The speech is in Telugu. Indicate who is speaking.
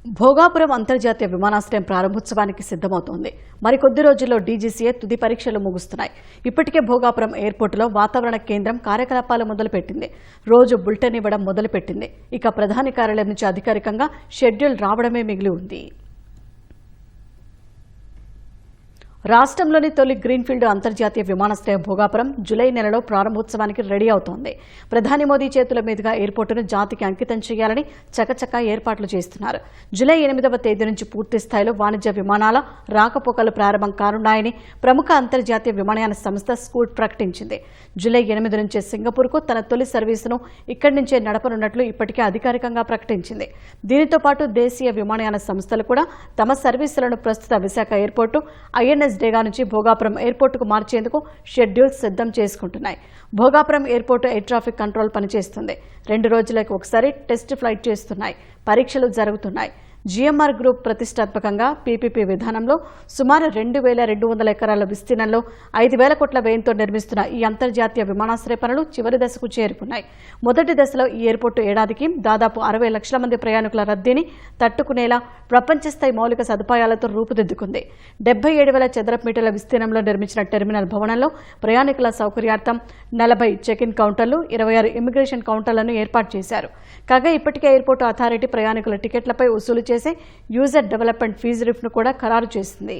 Speaker 1: భోగాపురం అంతర్జాతీయ విమానాశ్రయం ప్రారంభోత్సవానికి సిద్ధమవుతోంది. మరికొద్ది రోజుల్లో డీజీసీఏ తుది పరీక్షలు ముగుస్తున్నాయి. ఇప్పటికే భోగాపురం ఎయిర్పోర్టులో వాతావరణ కేంద్రం కార్యకలాపాలు మొదలుపెట్టింది. రోజు బులెటిన్ ఇవ్వడం మొదలుపెట్టింది. ఇక ప్రధాని కార్యాలయం నుంచి అధికారికంగా షెడ్యూల్ రావడమే మిగిలి ఉంది. రాష్ట్రంలోని తొలి గ్రీన్ఫీల్డ్ అంతర్జాతీయ విమానాశ్రయం భోగాపురం జూలై నెలలో ప్రారంభోత్సవానికి రెడీ అవుతోంది. ప్రధాని మోదీ చేతుల మీదుగా ఎయిర్పోర్టును జాతికి అంకితం చేయాలని చకచకా ఏర్పాట్లు చేస్తున్నారు. జూలై 8వ తేదీ నుంచి పూర్తి స్థాయిలో వాణిజ్య విమానాల రాకపోకలు ప్రారంభం కానున్నాయని ప్రముఖ అంతర్జాతీయ విమానయాన సంస్థ స్కూట్ ప్రకటించింది. జూలై 8 నుంచి సింగపూర్కు తన తొలి సర్వీసును ఇక్కడి నుంచే నడపనున్నట్లు ఇప్పటికే అధికారికంగా ప్రకటించింది. దీనితో పాటు దేశీయ విమానయాన సంస్థలు కూడా తమ సర్వీసులను ప్రస్తుత విశాఖ ఎయిర్పోర్టు ఐఎన్ఎస్ డేగా నుంచి భోగాపురం ఎయిర్పోర్టుకు మార్చేందుకు షెడ్యూల్ సిద్ధం చేసుకుంటున్నాయి. Bhogapuram airport air traffic control పనిచేస్తుంది. 2 రోజులకు ఒకసారి టెస్ట్ ఫ్లైట్ చేస్తున్నాయి. పరీక్షలు జరుగుతున్నాయి. జీఎంఆర్ గ్రూప్ ప్రతిష్టాత్మకంగా పీపీపీ విధానంలో సుమారు 2,200 ఎకరాల విస్తీర్ణంలో 5,000 కోట్ల వ్యయంతో నిర్మిస్తున్న ఈ అంతర్జాతీయ విమానాశ్రయ పనులు చివరి దశకు చేరుకున్నాయి. మొదటి దశలో ఈ ఎయిర్పోర్టు ఏడాదికి దాదాపు 60 లక్షల మంది ప్రయాణికుల రద్దీని తట్టుకునేలా ప్రపంచ స్థాయి మౌలిక సదుపాయాలతో రూపుదిద్దుకుంది. 77,000 చదరపు మీటర్ల విస్తీర్ణంలో నిర్మించిన టెర్మినల్ భవనంలో ప్రయాణికుల సౌకర్యార్థం 40 చెక్-ఇన్ కౌంటర్లు, 26 ఇమిగ్రేషన్ కౌంటర్లను ఏర్పాటు చేశారు. కాగా ఇప్పటికే ఎయిర్పోర్టు అథారిటీ ప్రయాణికుల టికెట్లపై వసూలు చేసే యూజర్ డెవలప్మెంట్ ఫీజు రిఫ్ను కూడా ఖరారు చేసింది.